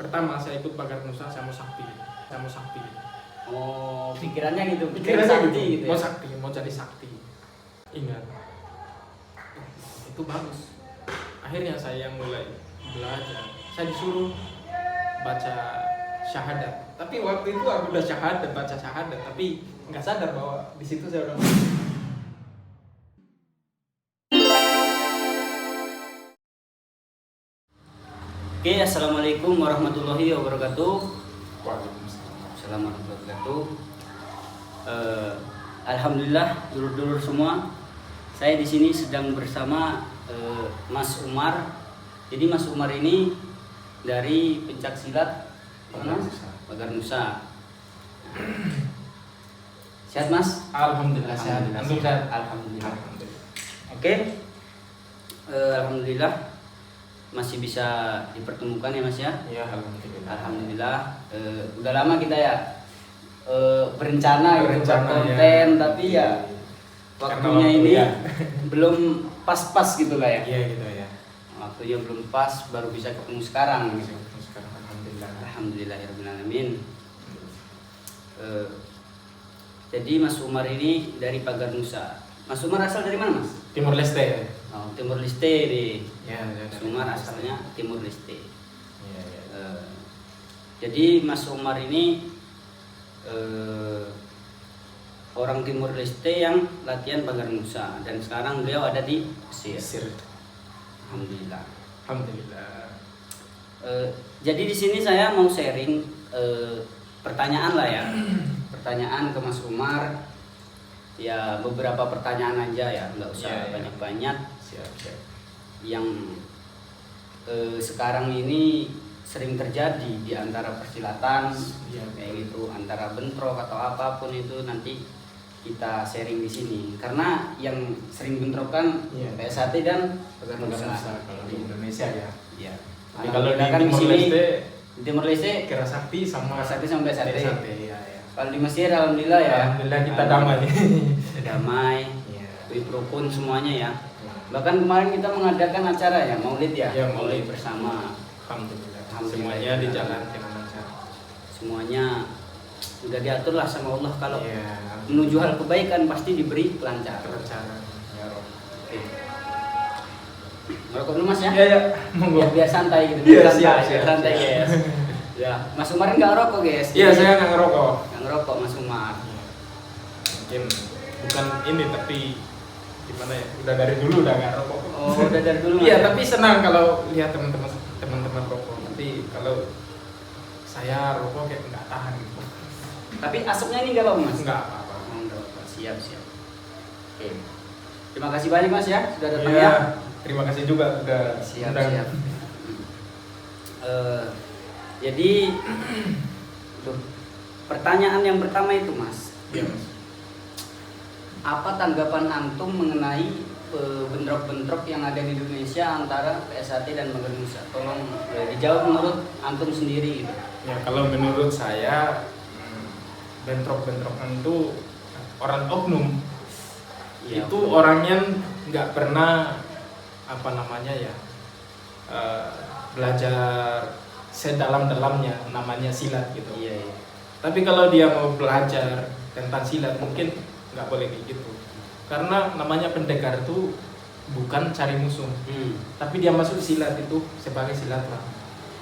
pertama saya ikut Pagar Nusa, saya mau sakti. Oh, pikirannya gitu, Pikirannya sakti gitu mau ya? sakti, mau jadi sakti. Ingat, itu bagus. Akhirnya saya mulai belajar. Saya disuruh baca syahadat. Tapi waktu itu aku udah syahadat, baca syahadat, tapi nggak sadar bahwa di situ saya udah. Oke, assalamualaikum warahmatullahi wabarakatuh. Waalaikumsalam. Assalamualaikum warahmatullahi wabarakatuh. Alhamdulillah, dulur-dulur semua. Saya di sini sedang bersama Mas Umar. Jadi Mas Umar ini dari pencak silat mana? Pagar Nusa. Sehat Mas? Alhamdulillah sehat. Alhamdulillah. Oke. Alhamdulillah masih bisa dipertemukan ya Mas ya. Ya, alhamdulillah. Alhamdulillah. Udah lama kita ya berencana gitu buat Berencana, konten, ya. tapi ya Karena waktunya waktu, ini ya. belum pas-pas gitu lah ya. Iya gitu ya. Waktunya belum pas, baru bisa ketemu sekarang gitu. Sekarang alhamdulillah. Alhamdulillahirrahmanirrahim. Jadi Mas Umar ini dari Pagar Nusa. Mas Umar asal dari mana Mas? Timur Leste. Oh, Timur Leste deh. Ya, Mas Umar asalnya Timur Leste. Iya, iya. Jadi Mas Umar ini orang Timur Leste yang latihan Pagar Nusa dan sekarang beliau ada di Mesir. Mesir. Alhamdulillah. Alhamdulillah. Jadi di sini saya mau sharing pertanyaan lah ya, pertanyaan ke Mas Umar. Ya beberapa pertanyaan aja ya, nggak usah Ya, ya. banyak-banyak. Siap. Yang sekarang ini sering terjadi di antara persilatan, Iya. kayak gitu, antara bentrok atau apapun itu nanti kita sharing di sini. Karena yang sering bentrok kan Iya. PSAT dan Pagar Pagar Nusa. Nusa kalau di Indonesia ya. Iya. Tapi kalau di Alhamdulillah kan Timur sini, Leste di Timur Leste Kira Sakti sama PSAT sama PSAT. Iya, iya. Kalau di Mesir alhamdulillah ya. Alhamdulillah kita damai. Damai, Iya. rukun semuanya ya. Bahkan kemarin kita mengadakan acara ya, Maulid ya. Ya, Maulid bersama. Alhamdulillah. Alhamdulillah. Semuanya di jalan dengan lancar. Semuanya udah diatur lah sama Allah, kalau Iya. menuju hal kebaikan pasti diberi kelancaran. Kelancaran. Ya Rob. Oke. Ngerokok dulu Mas ya? Iya, monggo. Biar santai gitu. Iya, biar santai, siap. biar santai guys. Ya, Mas Umar nggak ngerokok guys. Iya, saya nggak ngerokok. Nggak ngerokok Mas Umar. Mungkin bukan ini tapi gimana ya? Udah dari dulu udah nggak rokok. Oh, udah dari dulu. Iya, Mas? tapi senang kalau lihat teman-teman rokok. Tapi kalau saya rokok kayak nggak tahan gitu. Tapi asapnya ini nggak apa-apa Mas? Nggak apa-apa. Oh, nggak apa-apa. Siap. Oke. Terima kasih banyak Mas ya sudah datang Iya, ya. terima kasih juga udah Siap. undang. Jadi tuh, pertanyaan yang pertama itu Mas, Iya, Mas. apa tanggapan antum mengenai bentrok-bentrok yang ada di Indonesia antara PSAT dan Pagar Nusa? Tolong dijawab menurut antum sendiri gitu. Ya, kalau menurut saya bentrok-bentrokan itu orang oknum. Iya, Itu orangnya nggak pernah apa namanya ya belajar sedalam-dalamnya namanya silat gitu. Iya. Tapi kalau dia mau belajar tentang silat mungkin nggak boleh kayak gitu. Karena namanya pendekar itu bukan cari musuh, tapi dia masuk silat itu sebagai silaturahmi.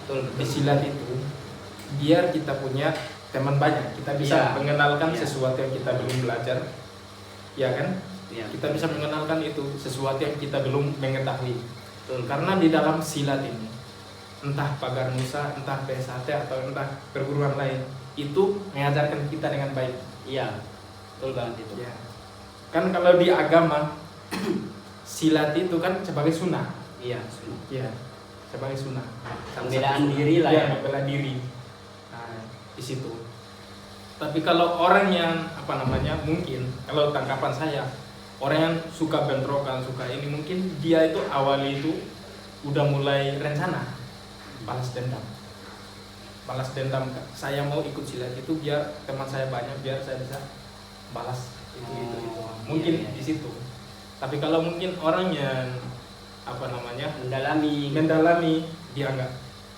Betul. Di silat itu biar kita punya teman banyak, kita bisa Iya. mengenalkan Iya. sesuatu yang kita belum belajar, ya kan? Iya. Kita bisa mengenalkan itu sesuatu yang kita belum mengetahui. Betul. Karena di dalam silat ini, entah Pagar Nusa, entah PSAT atau entah perguruan lain, itu mengajarkan kita dengan baik. Iya. Betul banget itu. Ya. Kan kalau di agama silat itu kan sebagai sunnah. Iya. Ya, sebagai sunnah. Pembelaan diri lah ya. Membela diri. Nah, di situ. Tapi kalau orang yang apa namanya, mungkin kalau tangkapan saya, orang yang suka bentrokan, suka ini, mungkin dia itu awali itu udah mulai rencana balas dendam. Balas dendam, saya mau ikut silat itu biar teman saya banyak, biar saya bisa balas itu. Mungkin Iya. di situ. Tapi kalau mungkin orang yang apa namanya Mendalami. mendalami, dia nggak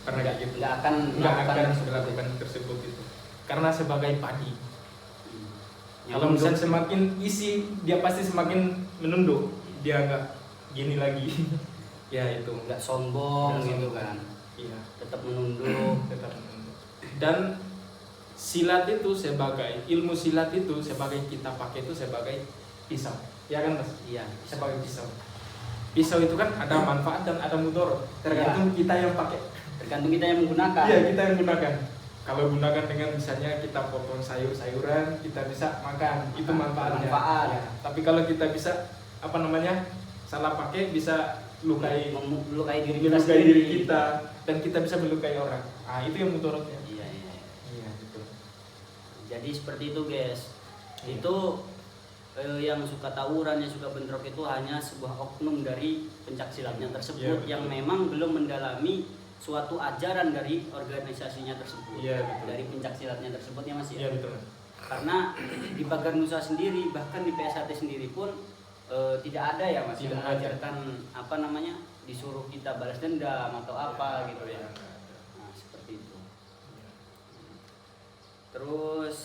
pernah kayak gitu. nggak akan Nggak melakukan akan tersebut. melakukan tersebut itu. Karena sebagai padi. Yang Kalau misalnya untuk- semakin isi, dia pasti semakin menunduk. Dia nggak gini lagi. Ya itu. nggak sombong Nggak gitu sombong. kan, Iya. tetap menunduk. Tetap menunduk. Dan silat itu sebagai ilmu silat itu sebagai kita pakai itu sebagai pisau. Ya kan Mas? Iya, Sebagai pisau. Pisau itu kan ada manfaat dan ada mudarat. Tergantung kita yang pakai. tergantung kita yang menggunakan. Iya, kita yang gunakan. Kalau gunakan dengan misalnya kita potong sayur-sayuran, kita bisa makan, itu manfaatnya. Manfaat. Ya. Tapi kalau kita bisa apa namanya? Salah pakai bisa lukai Melukai diri kita melukai sendiri. diri kita dan kita bisa melukai orang. Ah, itu yang mudaratnya. Iya, iya. Iya, gitu. Jadi seperti itu guys. Iya. Itu yang suka tawuran, yang suka bentrok itu hanya sebuah oknum dari pencak silatnya tersebut Iya, yang betul. memang belum mendalami suatu ajaran dari organisasinya tersebut. Iya, betul. Dari pencak silatnya tersebut ya Mas ya. Iya, betul. Karena di Pagar Nusa sendiri, bahkan di PSHT sendiri pun tidak ada ya Mas yang Tidak ada. mengajarkan apa namanya, disuruh kita balas dendam atau apa gitu ya. Nah, seperti itu. Terus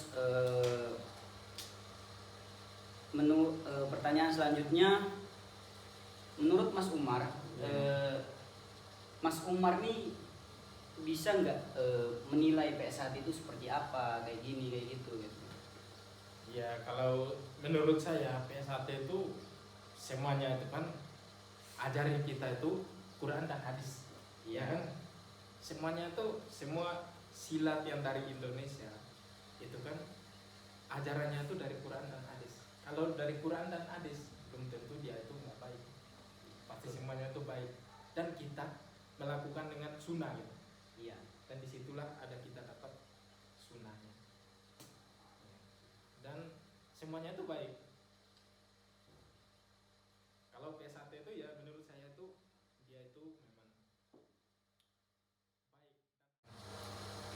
pertanyaan selanjutnya, menurut Mas Umar, Mas Umar nih bisa nggak menilai PSHT itu seperti apa, kayak gini kayak gitu gitu. Ya, kalau menurut saya PSHT itu semuanya itu kan ajarin kita itu Quran dan hadis. Iya. Ya kan? Semuanya itu semua silat yang dari Indonesia itu kan ajarannya itu dari Quran dan hadis. Kalau dari Quran dan hadis belum tentu dia itu nggak baik. Pasti semuanya itu baik dan kita melakukan dengan sunnah gitu. Iya. Dan disitulah ada kita dapat sunnahnya. Dan semuanya itu baik. Kalau PSHT itu ya menurut saya itu dia itu memang baik.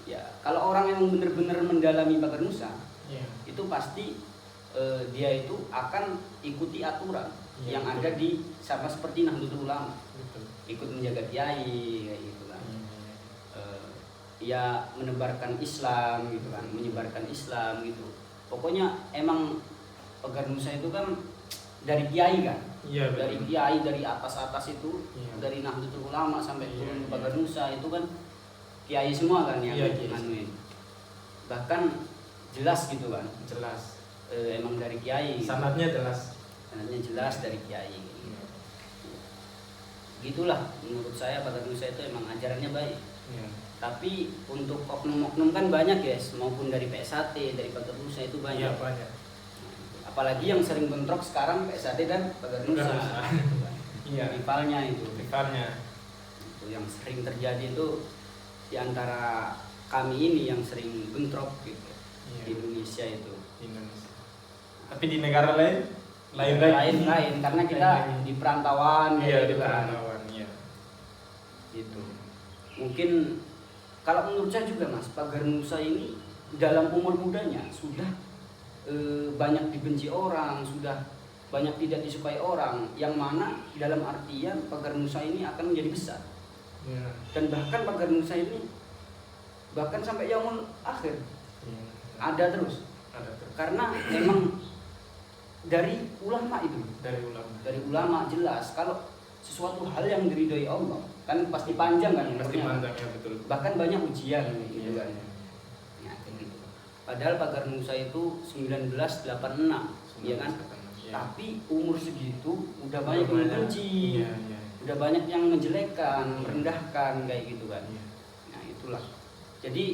Ya, kalau orang yang benar-benar mendalami Pagar Nusa, Iya. itu pasti dia itu akan ikuti aturan Iya, yang betul. ada di sama seperti Nahdlatul Ulama, Betul. ikut menjaga kiai kayak gitu kan. Ya menebarkan Islam gitu kan, menyebarkan Islam gitu. Pokoknya emang Pagar Nusa itu kan dari kiai kan, Iya, dari betul. kiai dari atas itu, Iya. dari Nahdlatul Ulama sampai Iya, turun ke iya. Pagar Nusa itu kan kiai semua kan yang Iya, kiai. nganuin. Bahkan jelas gitu kan, Jelas. emang dari kiai. Sanadnya jelas. Sanadnya jelas dari kiai. Gitulah menurut saya Pagar Nusa itu emang ajarannya baik. Iya. Tapi untuk oknum-oknum kan banyak guys, maupun dari PSHT, dari Pagar Nusa itu banyak. Iya, banyak. Apalagi yang sering bentrok sekarang PSHT dan Pagar Nusa. Pagar Nusa. Gitu kan. Iya. Rivalnya itu. Rivalnya. Itu yang sering terjadi itu di antara kami ini yang sering bentrok gitu Iya. di Indonesia itu. Di Indonesia. Tapi di negara lain lain Lain karena kita Lain lagi. di perantauan Iya, gitu di kan. perantauan, iya. Gitu. Mungkin kalau menurut saya juga Mas, Pagar Nusa ini dalam umur mudanya sudah banyak dibenci orang, sudah banyak tidak disukai orang, yang mana dalam artian Pagar Nusa ini akan menjadi besar. Iya. Dan bahkan Pagar Nusa ini bahkan sampai yaumul akhir Iya. ada terus. Ada terus. Karena memang dari ulama itu, Dari ulama. dari ulama jelas kalau sesuatu hal yang diridhoi Allah kan pasti panjang kan Pasti umurnya. panjang ya, betul. Bahkan banyak ujian gitu Iya. kan. Ya, kayak gitu. Padahal Pagar Nusa itu 1986, ya kan? Iya. Tapi umur segitu udah banyak yang membenci, Iya, iya. udah banyak yang menjelekkan, merendahkan kayak gitu kan. Iya. Nah, itulah. Jadi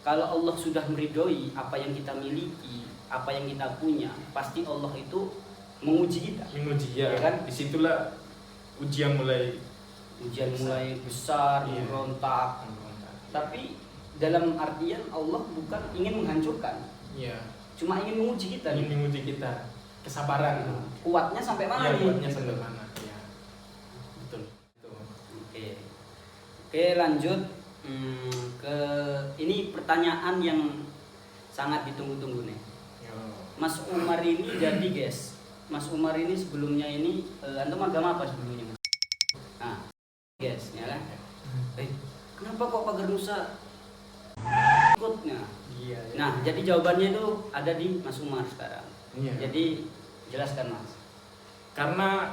kalau Allah sudah meridhoi apa yang kita miliki, apa yang kita punya, pasti Allah itu menguji kita. Menguji ya, Ya kan? Disitulah ujian mulai Ujian mulai besar, Iya. memberontak. Tapi dalam artian Allah bukan ingin menghancurkan, Iya. cuma ingin menguji kita. Ingin menguji kita kesabaran. Kuatnya sampai mana Iya, nih? kuatnya sampai mana? Iya. Betul. Betul. Oke. Oke, lanjut ke ini pertanyaan yang sangat ditunggu-tunggu nih. Yo. Mas Umar ini jadi guys, Mas Umar ini sebelumnya ini antum agama apa sebelumnya? Nah, guys, ya kan? Kenapa kenapa kok pagar Nusa ikutnya? Iya. Nah, jadi jawabannya itu ada di Mas Umar sekarang. Iya. Jadi jelaskan Mas. Karena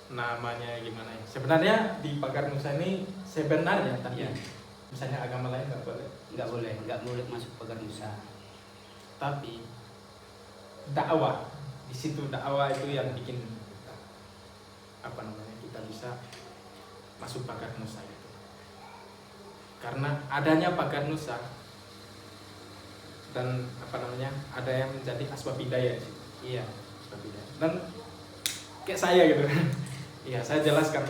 namanya gimana ya? Sebenarnya di pagar Nusa ini sebenarnya, tapi Iya. misalnya agama lain nggak boleh. Nggak boleh masuk pagar Nusa. Tapi dakwah, di situ dakwah itu yang bikin kita, apa namanya, kita bisa masuk pagar Nusa itu. Karena adanya pagar Nusa dan apa namanya, ada yang menjadi asbab hidayah di situ. Iya. Asbab hidayah. Dan kayak saya gitu. Iya, saya jelaskan.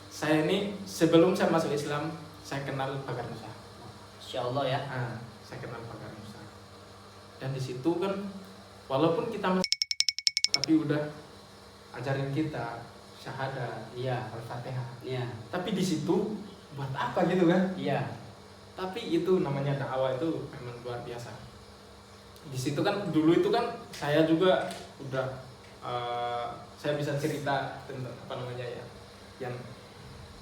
Saya ini sebelum saya masuk Islam, saya kenal pagar Nusa. Insya Allah ya. Saya kenal pagar Nusa. Dan di situ kan, walaupun kita masih, tapi udah ajarin kita syahadat, Iya. Al-Fatihah. Iya. Tapi di situ buat apa gitu kan? Iya. Tapi itu namanya dakwah, itu memang luar biasa. Di situ kan dulu itu kan saya juga udah saya bisa cerita tentang apa namanya ya, yang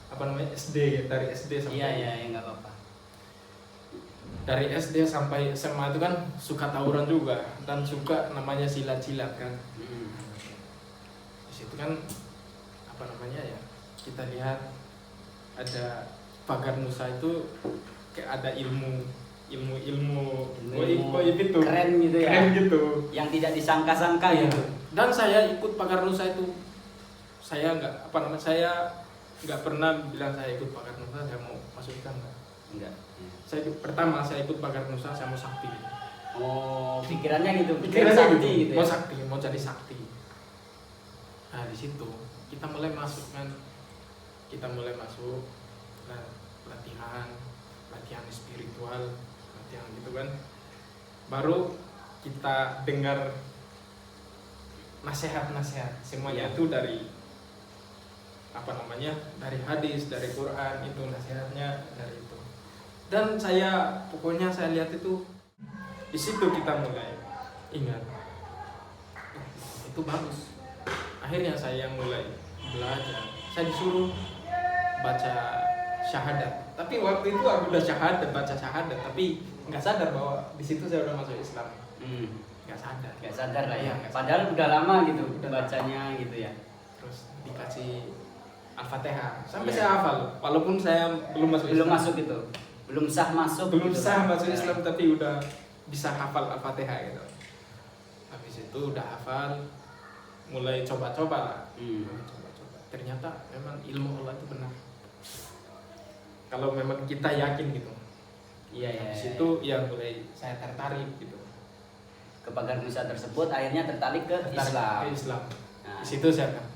apa namanya SD ya, dari SD sampai Iya, nggak apa-apa. dari SD sampai SMA itu kan suka tawuran juga dan suka namanya silat-silat kan. Di situ kan apa namanya ya, kita lihat ada pagar Nusa itu kayak ada ilmu goib itu Keren gitu ya. keren gitu. Yang tidak disangka-sangka Iya. gitu. Dan saya ikut pagar Nusa itu, saya nggak apa namanya, saya nggak pernah bilang saya ikut pagar Nusa saya mau masuk Islam, enggak. Enggak. Pertama saya ikut pagar Nusa saya mau sakti. Oh, pikirannya gitu. Pikirannya sakti gitu mau ya. sakti, mau jadi sakti. Nah di situ kita mulai masuk kan, nah, latihan spiritual, latihan gitu kan. Baru kita dengar nasihat-nasihat semuanya Iya. itu dari apa namanya, dari hadis, dari Quran, itu nasihatnya dari itu. Dan saya pokoknya saya lihat itu, di situ kita mulai ingat itu bagus. Akhirnya saya mulai belajar, saya disuruh baca syahadat. Tapi waktu itu aku udah baca syahadat, tapi nggak sadar bahwa di situ saya udah masuk Islam. Nggak sadar. Nggak sadar lah ya. Iya, nggak Padahal sadar. udah lama gitu Udah bacanya gitu ya. Terus dikasih Al-Fatihah sampai Iya. saya hafal, walaupun saya belum masuk Belum Islam. masuk gitu. Belum sah masuk. Belum gitu sah kan. masuk Ya. Islam, tapi udah bisa hafal Al-Fatihah gitu. Habis itu udah hafal, mulai coba-coba lah. Mulai coba-coba. Ternyata memang ilmu Allah itu benar. Kalau memang kita yakin gitu. Iya. Habis itu ya mulai saya tertarik gitu. Ke pagar Nusa tersebut akhirnya tertarik ke Tertarik Islam. ke Islam. Nah, Di situ saya kan,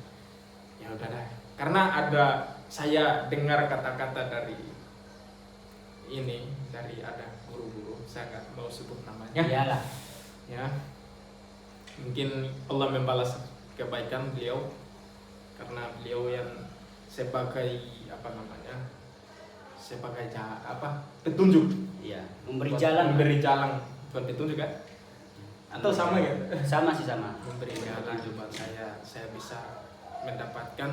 ya udah dah. Karena ada, saya dengar kata-kata dari ada guru-guru, saya nggak mau sebut namanya. iyalah. Ya, mungkin Allah membalas kebaikan beliau karena beliau yang sebagai apa namanya, petunjuk, Iya, memberi Buat jalan. memberi jalan, bukan petunjuk kan? Atau sama ya? Sama sih sama. Memberi jalan buat saya bisa mendapatkan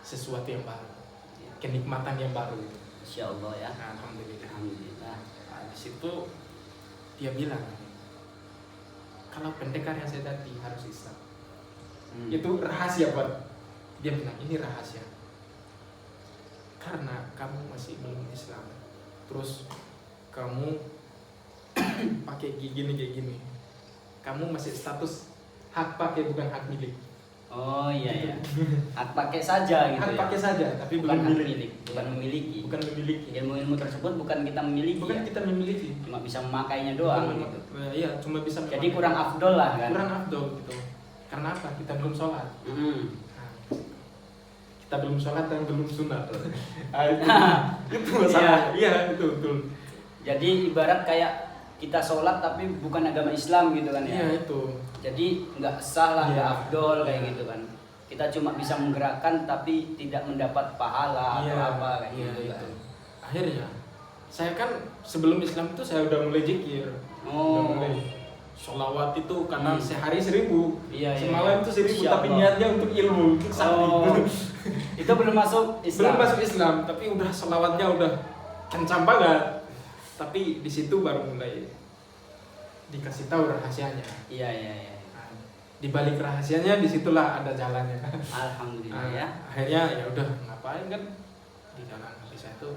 sesuatu yang baru, kenikmatan yang baru. Insya Allah ya. Nah, alhamdulillah. Alhamdulillah. Nah, di situ dia bilang, kalau pendekar yang sejati harus Islam. Itu rahasia buat dia bilang, ini rahasia. Karena kamu masih belum Islam, terus kamu pakai gini kayak gini, kamu masih status hak pakai bukan hak milik. Oh iya. Hak pakai saja gitu Hak ya. pakai saja, tapi bukan belum hak milik. milik, bukan memiliki. Bukan memiliki. Ilmu-ilmu tersebut bukan kita memiliki. Bukan ya. kita memiliki. Cuma bisa memakainya doang Bukan gitu. Iya, cuma bisa. Jadi memakai. kurang afdol lah kan. Kurang afdol gitu. Karena apa? Kita belum sholat. Nah, kita belum sholat dan belum sunat. Itu masalah. Iya, itu betul. Jadi ibarat kayak kita sholat tapi bukan agama Islam gitu kan ya. Iya, itu. Jadi nggak sah lah, nggak Iya. afdol kayak Iya. gitu kan. Kita cuma bisa menggerakkan tapi tidak mendapat pahala Iya, atau apa kayak iya, gitu itu. kan. Akhirnya saya kan sebelum Islam itu saya udah mulai zikir. Udah Oh. mulai sholawat itu karena sehari 1000. Iya, iya, Semalam iya. itu 1000, Insya tapi Allah. niatnya untuk ilmu, untuk sakti. Oh. Itu belum masuk Islam. Belum masuk Islam, tapi udah selawatnya udah kencang banget. Tapi di situ baru mulai dikasih tahu rahasianya. Iya, iya, iya. Nah, di balik rahasianya disitulah ada jalannya. Alhamdulillah ya. Akhirnya ya udah ngapain kan di jalan bisa itu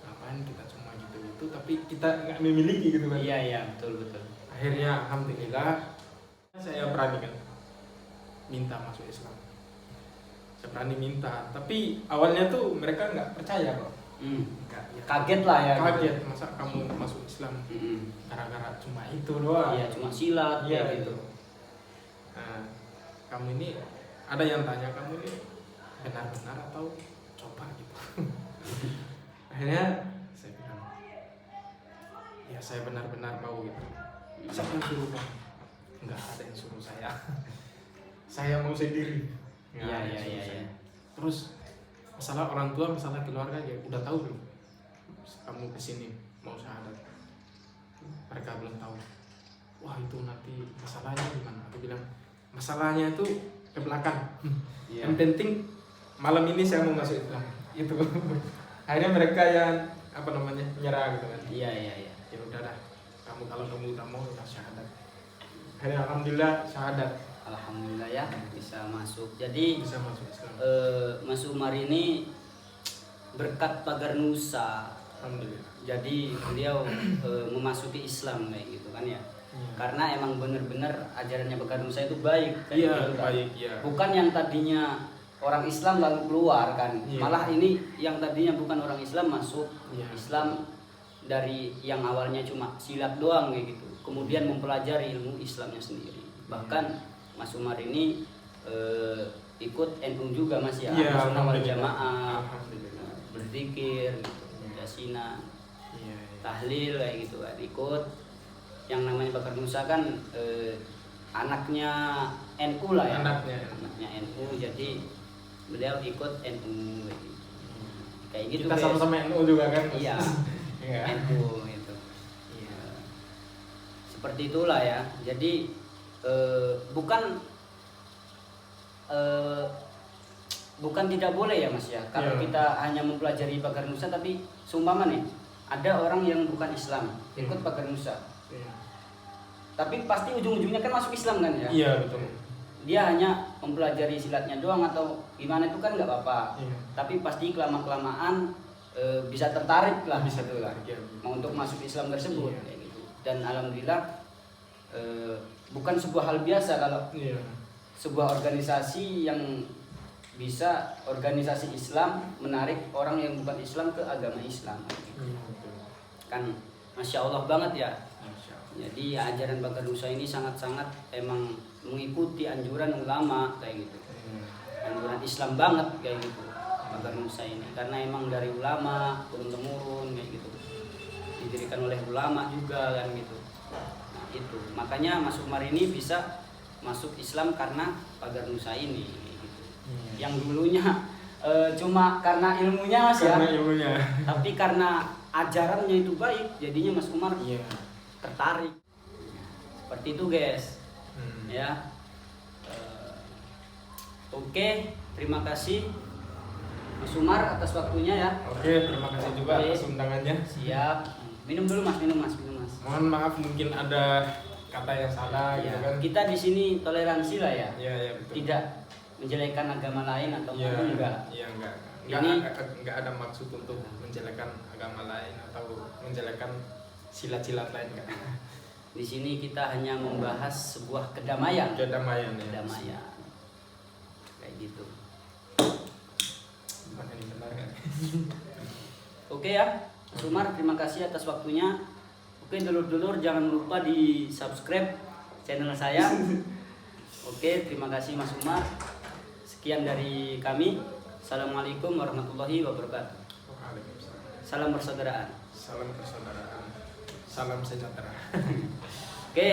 ngapain kita cuma gitu-gitu tapi kita nggak memiliki gitu kan. Iya, iya, betul, betul. Akhirnya alhamdulillah saya berani kan minta masuk Islam. Saya berani minta, tapi awalnya tuh mereka nggak percaya kok. Nggak, ya. Kaget lah ya. Kaget masa kamu masuk Islam gara-gara cuma itu doang. Iya, cuma silat Iya kayak gitu. Nah, kamu ini ada yang tanya kamu ini benar-benar atau coba gitu. Akhirnya saya bilang ya saya benar-benar mau gitu. Siapa yang suruh kamu? Enggak ada yang suruh saya. Saya mau sendiri. Nggak Iya, ada yang iya, suruh iya, saya. iya. Terus masalah orang tua, masalah keluarga ya udah tahu belum? Kamu kesini mau syahadat. Mereka belum tahu. Wah itu nanti masalahnya gimana? Aku bilang masalahnya itu ke belakang. Iya. Yang penting malam ini saya mau masuk Islam. Itu. Akhirnya mereka yang apa namanya menyerah gitu kan. Iya, iya, iya. Ya udah dah. Kalau kamu udah mau ya syahadat. Akhirnya alhamdulillah syahadat Alhamdulillah ya bisa masuk. Jadi bisa masuk Islam. Mas Umar ini berkat pagar Nusa. Alhamdulillah. Jadi beliau memasuki Islam kayak gitu kan ya. Iya. Karena emang benar-benar ajarannya pagar Nusa itu baik kayak Iya, gitu kan. baik ya. Bukan yang tadinya orang Islam lalu keluar kan. Iya. Malah ini yang tadinya bukan orang Islam masuk Iya. Islam dari yang awalnya cuma silat doang kayak gitu. Kemudian mempelajari ilmu Islamnya sendiri. Bahkan Mas Umar ini ikut NU juga Mas ya. Iya, Ahlussunnah wal alhamdulillah. Jamaah. Alhamdulillah. Berzikir gitu, yasinan, Iya. tahlil kayak gitu kan. Ikut yang namanya Bakar Nusa kan anaknya NU lah ya. Anaknya. NU, jadi beliau ikut NU kayak gitu. Kayak gitu Kita guys. sama-sama NU juga kan. Iya. Iya. NU itu. Iya. Seperti itulah ya. Jadi bukan tidak boleh ya Mas ya. Kalau Iya. kita hanya mempelajari pagar Nusa, tapi seumpama nih ada orang yang bukan Islam ikut pagar Nusa, Iya. tapi pasti ujung-ujungnya kan masuk Islam kan ya. Iya betul. Dia hanya mempelajari silatnya doang atau gimana itu kan nggak apa-apa. Iya. Tapi pasti kelamaan bisa tertarik lah Bisa gitu lah. tertarik, ya. Mau untuk masuk Islam tersebut Iya. kayak gitu. Dan alhamdulillah bukan sebuah hal biasa kalau Iya. sebuah organisasi yang bisa organisasi Islam menarik orang yang bukan Islam ke agama Islam. Iya betul. Kan Masya Allah banget ya. Masya Allah. Jadi ajaran Bakar Nusa ini sangat-sangat emang mengikuti anjuran ulama kayak gitu. Iya. Anjuran Islam banget kayak gitu Bakar Nusa ini, karena emang dari ulama turun temurun kayak gitu, didirikan oleh ulama juga kan gitu. Nah itu makanya Mas Umar ini bisa masuk Islam karena Pagar Nusa ini kayak gitu. Iya. Yang dulunya cuma karena ilmunya Mas Karena ya, ilmunya. tapi karena ajarannya itu baik, jadinya Mas Umar Iya. tertarik. Seperti itu guys. Ya. Oke, terima kasih Mas Umar atas waktunya ya. Oke, terima kasih juga Oke. atas undangannya. Siap. Minum dulu Mas, minum Mas. Mohon maaf mungkin ada kata yang salah gitu Ya, kan. kita di sini toleransi lah ya. Iya, iya betul. Tidak menjelekkan agama lain atau Iya, enggak. iya enggak. Ini- Enggak ada maksud untuk menjelekkan agama lain atau menjelekkan silat-silat lain kan. Di sini kita hanya membahas sebuah kedamaian. Kedamaian ya. Kedamaian. Kayak gitu. Bukan ini benar kan? Oke ya, Mas Umar, terima kasih atas waktunya. Oke, dulur-dulur jangan lupa di subscribe channel saya. Oke, terima kasih Mas Umar. Sekian dari kami. Assalamualaikum warahmatullahi wabarakatuh. Waalaikumsalam. Salam persaudaraan. Salam persaudaraan. Salam sejahtera. Oke,